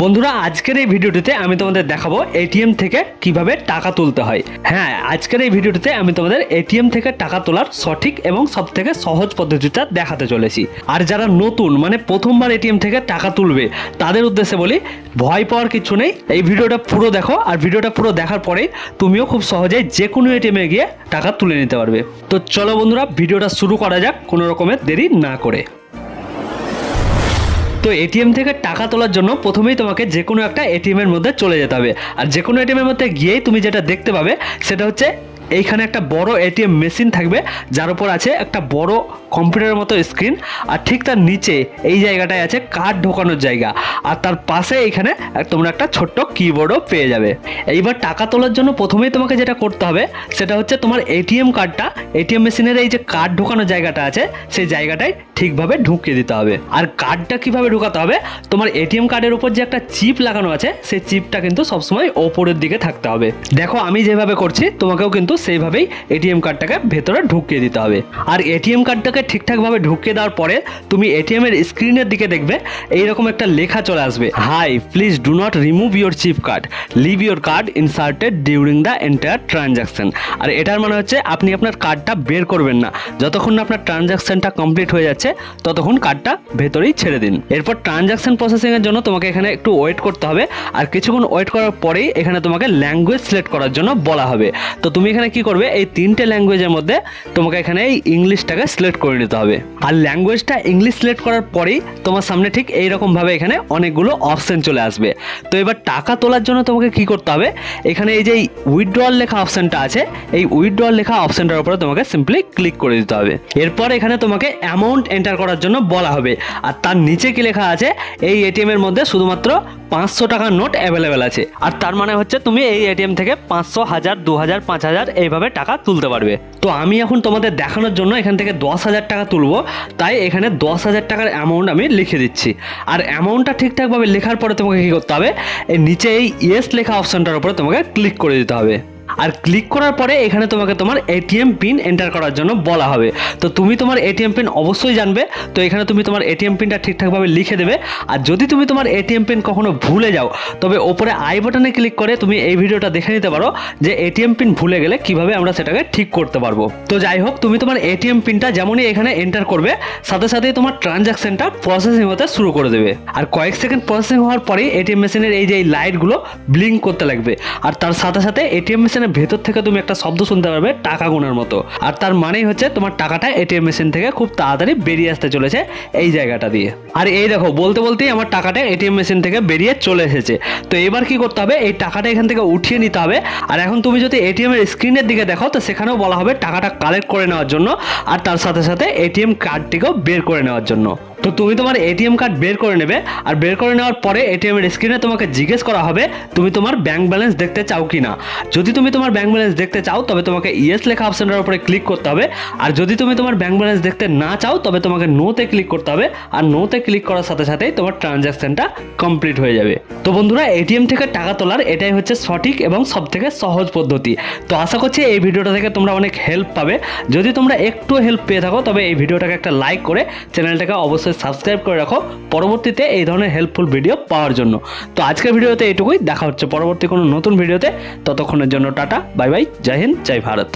বন্ধুরা আজকের এই ভিডিওটিতে আমি তোমাদের দেখাবো এটিএম থেকে কিভাবে টাকা তুলতে হয়। হ্যাঁ, আজকের এই ভিডিওটিতে আমি তোমাদের এটিএম থেকে টাকা তোলার সঠিক এবং সবথেকে সহজ পদ্ধতিটা দেখাতে চলেছি। আর যারা নতুন মানে প্রথমবার এটিএম থেকে টাকা তুলবে তাদের উদ্দেশ্যে বলি, ভয় পাওয়ার কিছু নেই। এই ভিডিওটা পুরো দেখো, আর ভিডিওটা পুরো দেখার পরেই তুমিও খুব সহজেই যে কোনো এটিএমে গিয়ে টাকা তুলে নিতে পারবে। তো চলো বন্ধুরা, ভিডিওটা শুরু করা যাক কোনো রকমের দেরি না করে। তো এটিএম থেকে টাকা তোলার জন্য প্রথমেই তোমাকে যে কোনো একটা এটিএম এর মধ্যে চলে যেতে হবে। আর যে কোনো এটিএম এর মধ্যে গিয়েই তুমি যেটা দেখতে পাবে সেটা হচ্ছে এইখানে একটা বড় এটিএম মেশিন থাকবে, যার উপর আছে একটা বড় কম্পিউটারের মতো স্ক্রিন, আর ঠিক তার নিচে এই জায়গাটায় আছে কার্ড ঢোকানোর জায়গা, আর তার পাশে এইখানে তোমরা একটা ছোট্ট কিবোর্ডও পেয়ে যাবে। এইবার টাকা তোলার জন্য প্রথমেই তোমাকে যেটা করতে হবে সেটা হচ্ছে তোমার এটিএম কার্ডটা এটিএম মেশিনের এই যে কার্ড ঢোকানোর জায়গাটা আছে সেই জায়গাটায় ঠিকভাবে ঢুকিয়ে দিতে হবে। আর কার্ডটা কিভাবে ঢোকাতে হবে, তোমার এটিএম কার্ডের উপর যে একটা চিপ লাগানো আছে সেই চিপটা কিন্তু সবসময় ওপরের দিকে থাকতে হবে। দেখো আমি যেভাবে করছি তোমাকেও কিন্তু সেইভাবেই এটিএম কার্ডটাকে ভেতরে ঢুকিয়ে দিতে হবে। আর এটিএম কার্ডটাকে ঠিকঠাকভাবে ঢুকিয়ে দেওয়ার পরে তুমি এটিএম এর স্ক্রিনের দিকে দেখবে এইরকম একটা লেখা চলে আসবে, hi please do not remove your chip card, leave your card inserted during the entire transaction. আর এটার মানে হচ্ছে আপনি আপনার কার্ডটা বের করবেন না, যতক্ষণ না আপনার ট্রানজাকশনটা কমপ্লিট হয়ে যাচ্ছে ততক্ষণ কার্ডটা ভেতরেই ছেড়ে দিন। এরপর ট্রানজাকশন প্রসেসিং এর জন্য তোমাকে এখানে একটু ওয়েট করতে হবে, আর কিছুক্ষণ ওয়েট করার পরেই এখানে তোমাকে ল্যাঙ্গুয়েজ সিলেক্ট করার জন্য বলা হবে। তো তুমি এখানে কি করবে, এই তিনটে ল্যাঙ্গুয়েজের মধ্যে তোমাকে এখানে এই ইংলিশটাকে সিলেক্ট করে নিতে হবে। আর ল্যাঙ্গুয়েজটা ইংলিশ সিলেক্ট করার পরেই তোমার সামনে ঠিক এইরকম ভাবে এখানে অনেকগুলো অপশন চলে আসবে। তো এবার টাকা তোলার জন্য তোমাকে কি করতে হবে, এখানে এই যে উইথড্রয়াল লেখা অপশনটা আছে এই উইথড্রয়াল লেখা অপশনটার উপরে তোমাকে সিম্পলি ক্লিক করে দিতে হবে। এরপর এখানে তোমাকে অ্যামাউন্ট এন্টার করার জন্য বলা হবে, আর তার নিচে কি লেখা আছে, এই এটিএম এর মধ্যে শুধুমাত্র 500 টাকার নোট অ্যাভেলেবেল আছে। আর তার মানে হচ্ছে তুমি এই এটিএম থেকে 500, 1000, 2000, 5000 এইভাবে টাকা তুলতে পারবে। তো আমি এখন তোমাদের দেখানোর জন্য এখান থেকে 10,000 টাকা তুলবো, তাই এখানে 10,000 টাকার অ্যামাউন্ট আমি লিখে দিচ্ছি। আর অ্যামাউন্টটা ঠিকঠাকভাবে লেখার পরে তোমাকে কি করতে হবে, এই নিচে এই ইয়েস লেখা অপশনটার উপরে তোমাকে ক্লিক করে দিতে হবে। আর ক্লিক করার পরে এখানে তোমাকে তোমার এটিএম পিন এন্টার করার জন্য বলা হবে। তো তুমি তোমার এটিএম পিন অবশ্যই জানবে, তো এখানে তুমি তোমার এটিএম পিনটা ঠিকঠাকভাবে লিখে দেবে। আর যদি তুমি তোমার এটিএম পিন কখনো ভুলে যাও, তবে ওপরে আই বাটনে ক্লিক করে তুমি এই ভিডিওটা দেখে নিতে পারো যে এটিএম পিন ভুলে গেলে কিভাবে আমরা সেটাকে ঠিক করতে পারবো। তো যাই হোক, তুমি তোমার এটিএম পিনটা যেমনই এখানে এন্টার করবে সাথে সাথেই তোমার ট্রানজাকশনটা প্রসেসিং হতে শুরু করে দেবে। আর কয়েক সেকেন্ড প্রসেসিং হওয়ার পরেই এটিএম মেশিনের এই যে লাইটগুলো ব্লিঙ্ক করতে লাগবে, আর তার সাথে সাথে এটিএম মেশিনের ভেতর থেকে তুমি একটা শব্দ শুনতে পারবে টাকা গোনার মতো। আর তার মানেই হচ্ছে তোমার টাকাটা এটিএম মেশিন থেকে খুব তাড়াতাড়ি বেরিয়ে আসতে চলেছে এই জায়গাটা দিয়ে। আর এই দেখো বলতে বলতেই আমার টাকাটা এটিএম মেশিন থেকে বেরিয়ে চলে এসেছে। তো এবার কি করতে হবে, এই টাকাটা এখান থেকে উঠিয়ে নিতে হবে। আর এখন তুমি যদি এটিএম এর স্ক্রিনের দিকে দেখো তো সেখানেও বলা হবে টাকাটা কালেক্ট করে নেওয়ার জন্য, আর তার সাথে সাথে এটিএম কার্ডটিকেও বের করে নেওয়ার জন্য। তো তুমি তোমার এটিএম কার্ড বের করে নেবে, আর বের করে নেওয়ার পরে এটিএম এর স্ক্রিনে তোমাকে জিজ্ঞেস করা হবে তুমি তোমার ব্যাংক ব্যালেন্স দেখতে চাও কিনা। যদি তুমি তোমার ব্যাংক ব্যালেন্স দেখতে চাও তবে তোমাকে ইয়েস লেখা অপশনটার উপরে ক্লিক করতে হবে, আর যদি তুমি তোমার ব্যাংক ব্যালেন্স দেখতে না চাও তবে তোমাকে নোতে ক্লিক করতে হবে। আর নোতে ক্লিক করার সাথে সাথেই তোমার ট্রানজাকশনটা কমপ্লিট হয়ে যাবে। তো বন্ধুরা, এটিএম থেকে টাকা তোলার এটাই হচ্ছে সঠিক এবং সবথেকে সহজ পদ্ধতি। তো আশা করছি এই ভিডিওটা থেকে তোমরা অনেক হেল্প পাবে। যদি তোমরা একটু হেল্প পেয়ে থাকো তবে এই ভিডিওটাকে একটা লাইক করে চ্যানেলটাকে অবশ্যই সাবস্ক্রাইব করে রাখো পরবর্তীতে এই ধরনের হেল্পফুল ভিডিও পাওয়ার জন্য। তো আজকের ভিডিওতে এইটুকুই, দেখা হচ্ছে পরবর্তী কোনো নতুন ভিডিওতে। ততক্ষণের জন্য টাটা, বাই বাই, জয় হিন্দ, জয় ভারত।